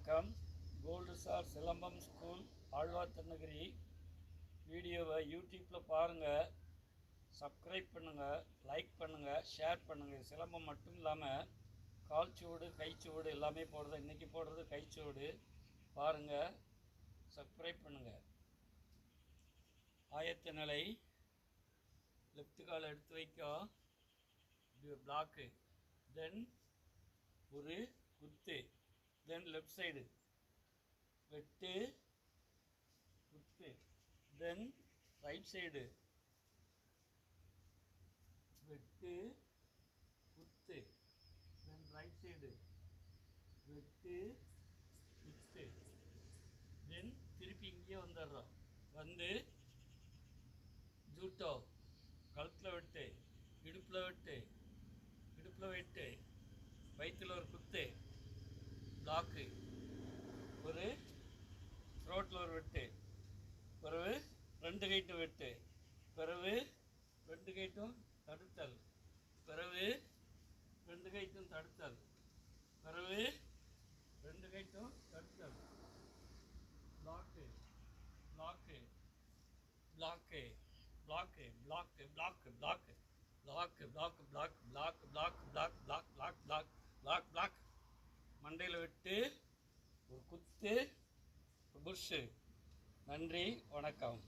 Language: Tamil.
வணக்கம். Gold star Silambam school Alwar Thirunagari வீடியோவை யூடியூப்பில் பாருங்கள், சப்ஸ்கிரைப் பண்ணுங்கள், லைக் பண்ணுங்கள், ஷேர் பண்ணுங்கள். சிலம்பம் மட்டும் இல்லாமல் கால்ச்சுவடு, கைச்சுவடு எல்லாமே போடுறது. இன்றைக்கி போடுறது கைச்சுவடு. பாருங்கள், சப்ஸ்கிரைப் பண்ணுங்கள். ஆயத்த நிலை. லெஃப்ட் கால் எடுத்து வைக்கோ, பிளாக்கு, தென் ஒரு குத்து, தென் லெஃப்ட் சைடு வெட்டு குத்து, தென் ரைட் சைடு வெட்டு குத்து, தென் ரைட் சைடு வெட்டு குத்து, தென் திருப்பி இங்கே வந்துடுறோம். வந்து ஜூட்டோ கழுத்தில் வெட்டு, இடுப்பில் வெட்டு, இடுப்பில் வெட்டு, வயிற்றில் ஒரு குத்து, பிளாக்கு, ஒரு த்ரோட்டில் ஒரு வெட்டு, பிறகு ரெண்டு கைட்டும் வெட்டு, பிறகு ரெண்டு கைட்டும் தடுத்தல், பிறகு ரெண்டு கைட்டும் தடுத்தல், பிறகு ரெண்டு கைட்டும் தடுத்தல், block, block, block, block, block, block, block, block, block, block, block, block, block, block, block, block, block, block, மண்டையில் வெட்டு, ஒரு குத்து, புஷ்ஷு. நன்றி, வணக்கம்.